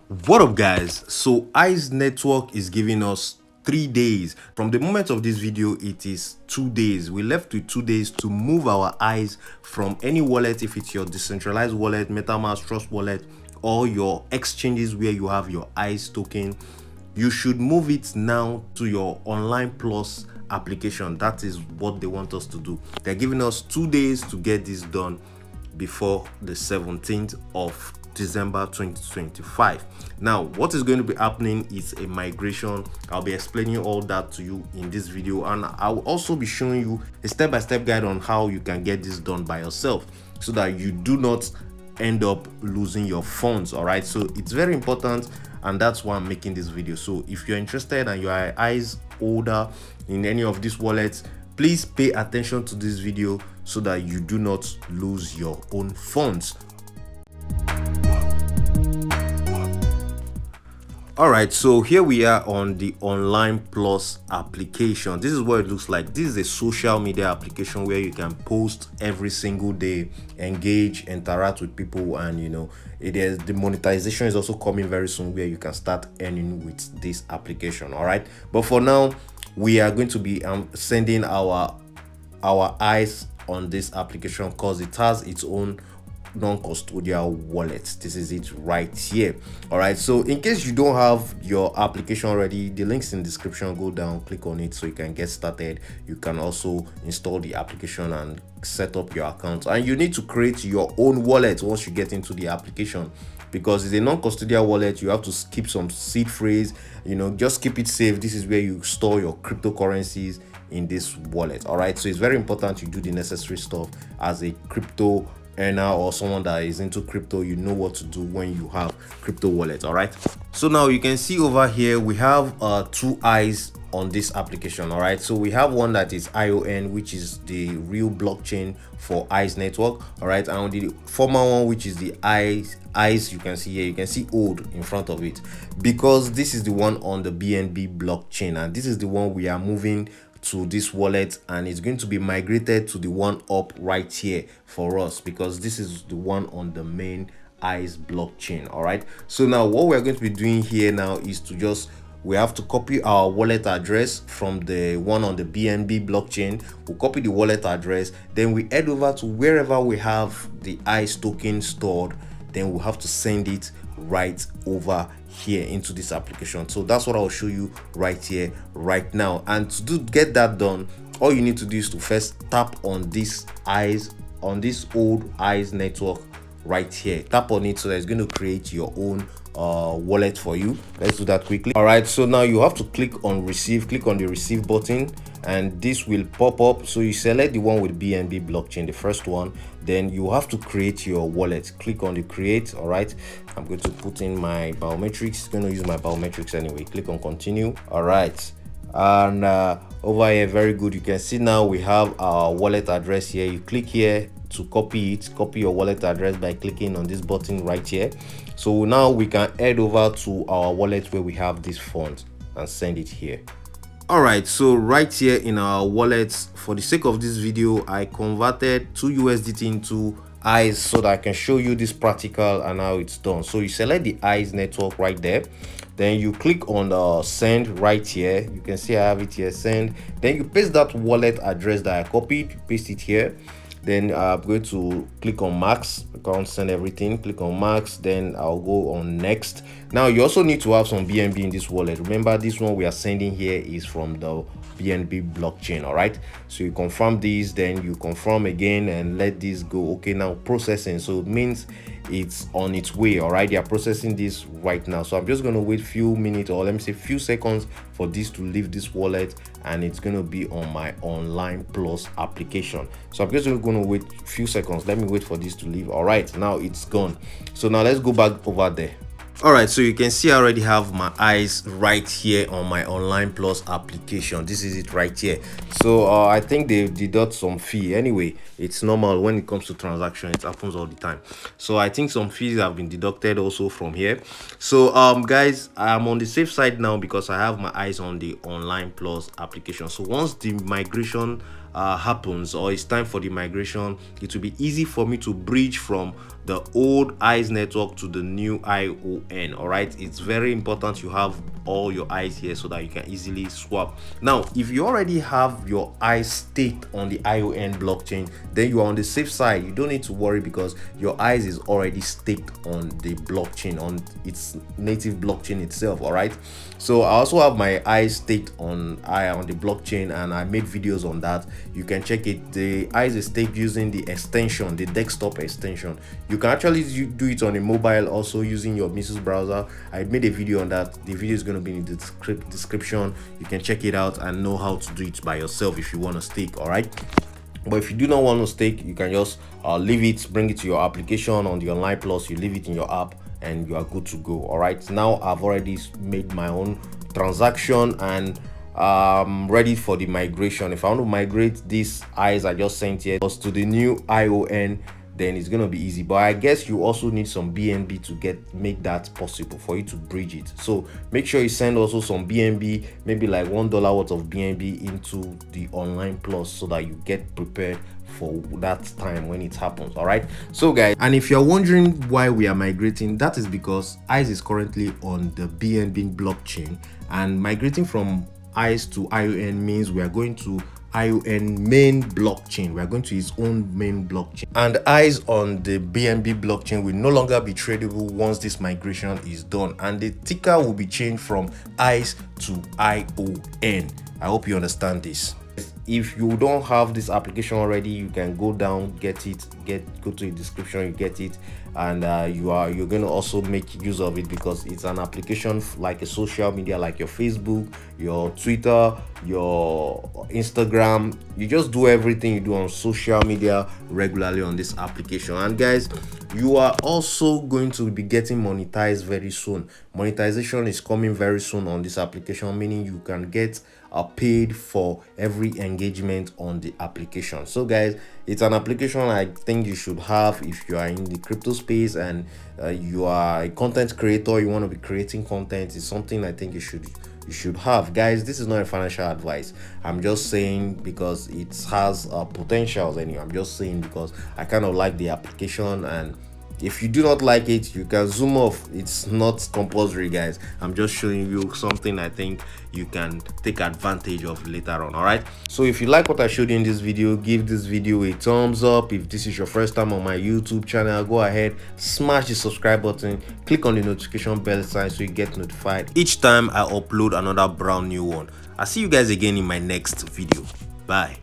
What up, guys? So ICE network is giving us 3 days from the moment of this video. It is 2 days. We left with 2 days to move our ICE from any wallet, if it's your decentralized wallet, MetaMask, Trust wallet, or your exchanges where you have your ICE token. You should move it now to your online plus application. That is what they want us to do. They're giving us 2 days to get this done before the 17th of December 2025. Now, what is going to be happening is a migration. I'll be explaining all that to you in this video, and I'll also be showing you a step-by-step guide on how you can get this done by yourself so that you do not end up losing your funds. All right, so it's very important, and that's why I'm making this video. So if you're interested and you are an ICE holder in any of these wallets, please pay attention to this video so that you do not lose your own funds. All right, so here we are on the Online Plus application. This is what it looks like. This is a social media application where you can post every single day, engage, interact with people, and the monetization is also coming very soon where you can start earning with this application. All right, but for now, we are going to be sending our eyes on this application because it has its own non-custodial wallet. This is it right here. All right, so in case you don't have your application already, the links in the description. Go down, click on it so you can get started. You can also install the application and set up your account, and you need to create your own wallet once you get into the application, because it's a non-custodial wallet. You have to keep some seed phrase, just keep it safe. This is where you store your cryptocurrencies in this wallet. All right, so it's very important you do the necessary stuff. As a crypto earner or someone that is into crypto, you know what to do when you have crypto wallet. All right, so now you can see over here we have two eyes on this application. All right, so we have one that is ION, which is the real blockchain for ICE network. All right, and the former one, which is the ICE, you can see here, you can see old in front of it, because this is the one on the BNB blockchain, and this is the one we are moving to this wallet, and it's going to be migrated to the one up right here for us, because this is the one on the main ICE blockchain. All right, so now what we're going to be doing here now is we have to copy our wallet address from the one on the BNB blockchain. We'll copy the wallet address, then we head over to wherever we have the ICE token stored, then we'll have to send it right over here into this application. So that's what I'll show you right here right now. And to get that done, all you need to do is to first tap on this old ICE network right here. Tap on it so that it's going to create your own wallet for you. Let's do that quickly. All right, so now you have to click on receive, click on the receive button, and this will pop up. So you select the one with BNB blockchain, the first one, then you have to create your wallet. Click on the create. All right, I'm going to put in my biometrics. Going to use my biometrics anyway. Click on continue. All right, and over here, very good, you can see now we have our wallet address here. You click here to copy it. Copy your wallet address by clicking on this button right here. So now we can head over to our wallet where we have this fund and send it here. All right, so right here in our wallets, for the sake of this video, I converted 2 USDT into ICE so that I can show you this practical and how it's done. So you select the ICE network right there, then you click on send right here. You can see I have it here, send. Then you paste that wallet address that I copied, you paste it here. Then I'm going to click on max. I can't send everything. Click on max, then I'll go on next. Now you also need to have some BNB in this wallet. Remember, this one we are sending here is from the BNB blockchain. All right, so you confirm this, then you confirm again and let this go. Okay, now processing, so it means it's on its way. All right, they are processing this right now, so I'm just going to wait few minutes, or let me say few seconds, for this to leave this wallet, and it's going to be on my Online Plus application. So I'm just going to wait a few seconds. Let me wait for this to leave. All right, now it's gone. So now let's go back over there. All right, so you can see I already have my eyes right here on my Online Plus application. This is it right here. So I think they deduct some fee. Anyway, it's normal when it comes to transaction. It happens all the time. So I think some fees have been deducted also from here. So guys, I'm on the safe side now because I have my eyes on the Online Plus application. So once the migration happens, or it's time for the migration, it will be easy for me to bridge from the old eyes network to the new ION. All right, it's very important you have all your eyes here so that you can easily swap. Now if you already have your eyes staked on the ION blockchain, then you are on the safe side. You don't need to worry because your eyes is already staked on the blockchain, on its native blockchain itself. All right, so I also have my eyes staked on the blockchain, and I made videos on that. You can check it. The eyes is staked using the extension, the desktop extension. You can actually do it on a mobile also using your Mises browser. I made a video on that. The video is going to be in the description. You can check it out and know how to do it by yourself if you want to stake. All right, but if you do not want to stake, you can just leave it, bring it to your application on the Online Plus. You leave it in your app and you are good to go. All right, now I've already made my own transaction and ready for the migration. If I want to migrate these eyes I just sent here to the new ION, then it's gonna be easy. But I guess you also need some BNB to make that possible for you to bridge it. So make sure you send also some BNB, maybe like $1 worth of BNB into the Online Plus so that you get prepared for that time when it happens. All right, so guys, and if you're wondering why we are migrating, that is because ICE is currently on the BNB blockchain, and migrating from ICE to ION means we are going to ION main blockchain. We are going to its own main blockchain, and eyes on the BNB blockchain will no longer be tradable once this migration is done, and the ticker will be changed from ICE to ION. I hope you understand this. If you don't have this application already, you can go down, get it, go to the description, you get it, and you're going to also make use of it because it's an application like a social media, like your Facebook, your Twitter, your Instagram. You just do everything you do on social media regularly on this application. And guys, you are also going to be getting monetized very soon. Monetization is coming very soon on this application, meaning you can get paid for every engagement on the application. So guys, it's an application I think you should have if you are in the crypto space and you are a content creator, you want to be creating content. It's something I think you should have. Guys, this is not a financial advice. I'm just saying because it has potentials anyway. I'm just saying because I kind of like the application, and if you do not like it, you can zoom off. It's not compulsory, guys. I'm just showing you something I think you can take advantage of later on. All right, so if you like what I showed you in this video, give this video a thumbs up. If this is your first time on my YouTube channel, go ahead, smash the subscribe button, click on the notification bell sign so you get notified each time I upload another brand new one. I'll see you guys again in my next video. Bye.